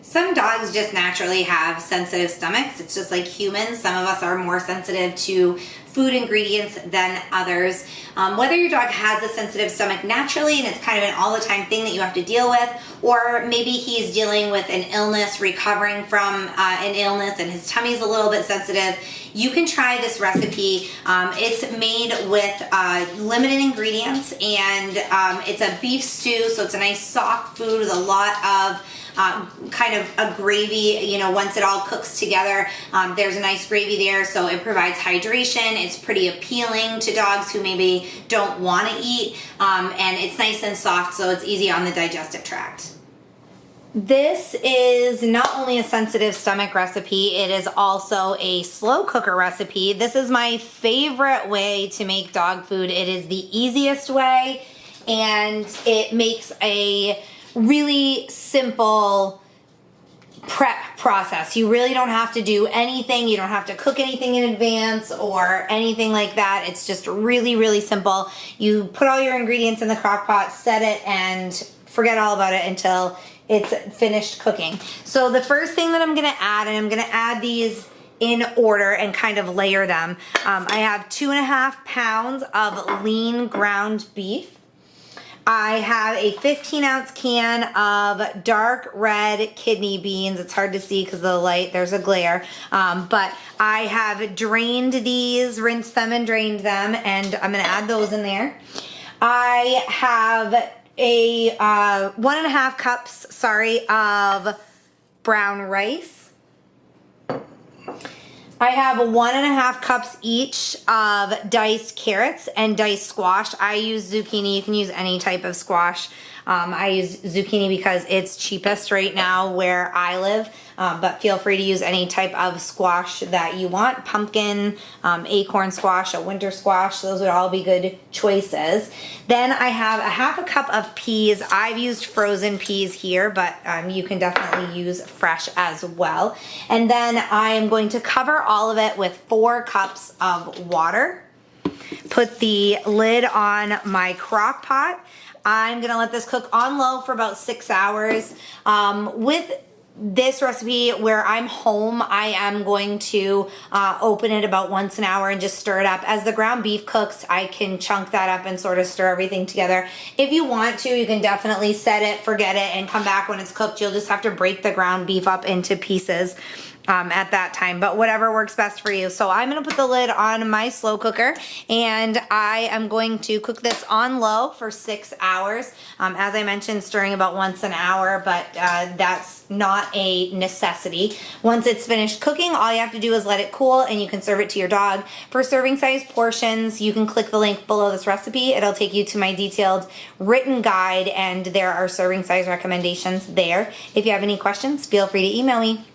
Some dogs just naturally have sensitive stomachs. It's just like humans. Some of us are more sensitive to food ingredients than others. Whether your dog has a sensitive stomach naturally and it's kind of an all the time thing that you have to deal with, or maybe he's dealing with an illness, recovering from an illness and his tummy's a little bit sensitive, you can try this recipe. It's made with limited ingredients, and it's a beef stew, so it's a nice soft food with a lot of kind of a gravy. You know, once it all cooks together, there's a nice gravy there, so it provides hydration. It's pretty appealing to dogs who maybe don't want to eat, and it's nice and soft, so it's easy on the digestive tract. This is not only a sensitive stomach recipe, it is also a slow cooker recipe. This is my favorite way to make dog food. It is the easiest way, and it makes a really simple prep process. You really don't have to do anything. You don't have to cook anything in advance or anything like that. It's just really, really simple. You put all your ingredients in the crock pot, set it, and forget all about it until it's finished cooking. So the first thing that I'm gonna add, and I'm gonna add these in order and kind of layer them. I have 2.5 pounds of lean ground beef. I have a 15-ounce can of dark red kidney beans. It's hard to see because of the light, there's a glare. But I have drained these, rinsed them and drained them, and I'm gonna add those in there. I have a 1.5 cups, of brown rice. I have 1.5 cups each of diced carrots and diced squash. I use zucchini. You can use any type of squash. I use zucchini because it's cheapest right now where I live, but feel free to use any type of squash that you want. Pumpkin, acorn squash, a winter squash, those would all be good choices. Then I have 1/2 cup of peas. I've used frozen peas here, but you can definitely use fresh as well. And then I am going to cover all of it with 4 cups of water. Put the lid on my crock pot. I'm gonna let this cook on low for about 6 hours. With this recipe, where I'm home, I am going to open it about once an hour and just stir it up. As the ground beef cooks, I can chunk that up and sort of stir everything together. If you want to, you can definitely set it, forget it, and come back when it's cooked. You'll just have to break the ground beef up into pieces at that time, but whatever works best for you. So I'm gonna put the lid on my slow cooker, and I am going to cook this on low for 6 hours. As I mentioned, stirring about once an hour, but that's not a necessity. Once it's finished cooking, all you have to do is let it cool, and you can serve it to your dog. For serving size portions, you can click the link below this recipe. It'll take you to my detailed written guide, and there are serving size recommendations there. If you have any questions, feel free to email me.